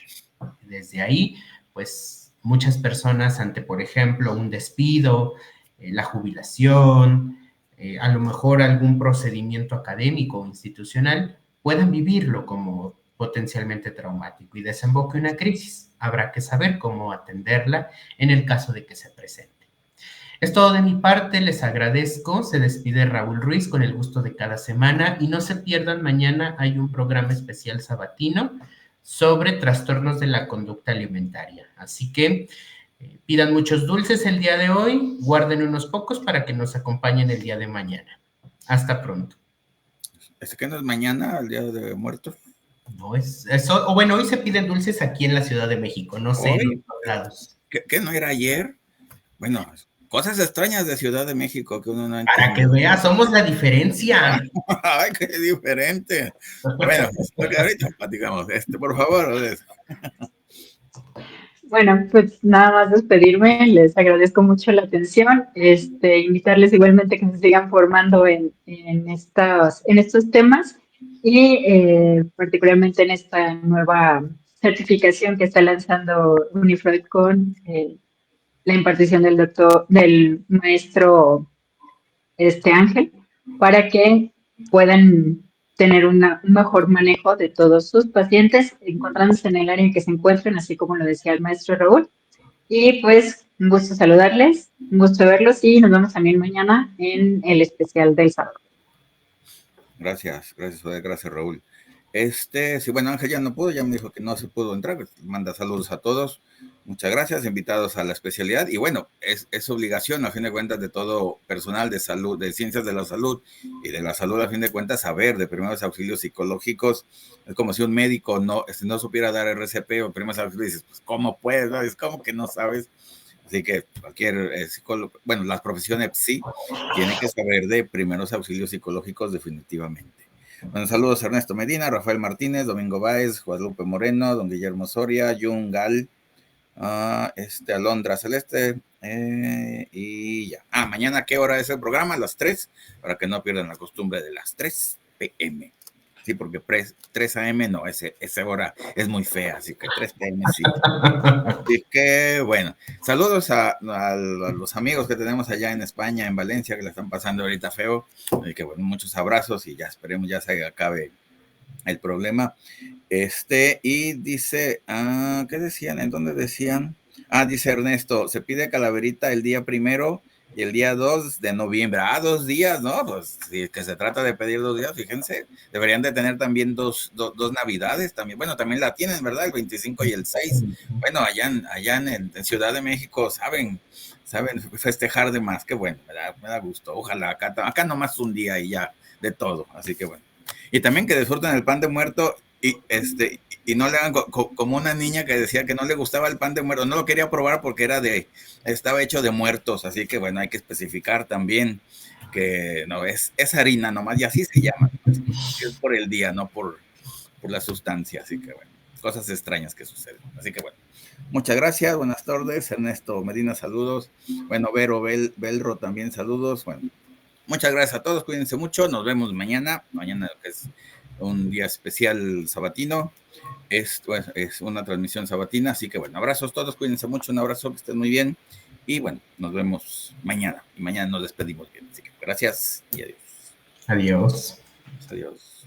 [SPEAKER 3] Desde ahí, pues muchas personas ante, por ejemplo, un despido, la jubilación, a lo mejor algún procedimiento académico o institucional, puedan vivirlo como potencialmente traumático y desemboque una crisis. Habrá que saber cómo atenderla en el caso de que se presente. Es todo de mi parte, les agradezco. Se despide Raúl Ruiz con el gusto de cada semana y no se pierdan, mañana hay un programa especial sabatino sobre trastornos de la conducta alimentaria. Así que pidan muchos dulces el día de hoy, guarden unos pocos para que nos acompañen el día de mañana. Hasta pronto.
[SPEAKER 1] ¿Que no es mañana, el Día de Muertos?
[SPEAKER 3] No, o bueno, hoy se piden dulces aquí en la Ciudad de México, no sé, en otros lados.
[SPEAKER 1] ¿Qué no era ayer? Bueno, cosas extrañas de Ciudad de México que uno no entiende.
[SPEAKER 3] Para que veas, somos la diferencia.
[SPEAKER 1] Ay, qué diferente. Bueno, porque ahorita platicamos. Por favor.
[SPEAKER 2] Bueno, pues nada más despedirme, les agradezco mucho la atención, invitarles igualmente que se sigan formando en estos temas y particularmente en esta nueva certificación que está lanzando Unifreud con la impartición del maestro Ángel, para que puedan tener un mejor manejo de todos sus pacientes, encontrándose en el área en que se encuentren, así como lo decía el maestro Raúl. Y pues, un gusto saludarles, un gusto verlos y nos vemos también mañana en el especial del sábado.
[SPEAKER 1] Gracias, Raúl. Sí, bueno, Ángel ya no pudo, ya me dijo que no se pudo entrar, manda saludos a todos, muchas gracias, invitados a la especialidad, y bueno, es obligación, a fin de cuentas, de todo personal de salud, de ciencias de la salud, y de la salud, a fin de cuentas, saber de primeros auxilios psicológicos. Es como si un médico no supiera dar RCP o primeros auxilios, dices, pues, ¿cómo puedes? ¿No? Es como que no sabes. Así que cualquier psicólogo, bueno, las profesiones sí tienen que saber de primeros auxilios psicológicos definitivamente. Bueno, saludos a Ernesto Medina, Rafael Martínez, Domingo Báez, Guadalupe Moreno, don Guillermo Soria, Jun Gal, Alondra Celeste, y ya. Mañana, ¿qué hora es el programa? A las 3, para que no pierdan la costumbre de las 3 p.m. Sí, porque 3 a.m. no, esa hora es muy fea, así que 3 p.m. sí. Así que, bueno, saludos a los amigos que tenemos allá en España, en Valencia, que la están pasando ahorita feo. Y que, bueno, muchos abrazos y ya esperemos ya se acabe el problema. Y dice, ¿qué decían? ¿En dónde decían? Dice Ernesto, se pide calaverita el día 1 y el día 2 de noviembre. 2 días, ¿no? Pues si es que se trata de pedir 2 días, fíjense, deberían de tener también dos navidades también. Bueno, también la tienen, ¿verdad? El 25 y el 6. Bueno, allá en Ciudad de México saben festejar de más. Qué bueno, me da gusto. Ojalá acá nomás un día y ya de todo. Así que bueno. Y también que disfruten el pan de muerto y no le hagan como una niña que decía que no le gustaba el pan de muerto, no lo quería probar porque estaba hecho de muertos, así que bueno, hay que especificar también que no es harina nomás, y así se llama, es por el día, no por la sustancia, así que bueno, cosas extrañas que suceden, así que bueno. Muchas gracias, buenas tardes, Ernesto Medina, saludos, bueno, Vero Belro también saludos, bueno, muchas gracias a todos, cuídense mucho, nos vemos mañana que es un día especial sabatino, es una transmisión sabatina, así que bueno, abrazos todos, cuídense mucho, un abrazo, que estén muy bien, y bueno, nos vemos mañana, y mañana nos despedimos bien, así que gracias y adiós.
[SPEAKER 3] Adiós.
[SPEAKER 1] Adiós.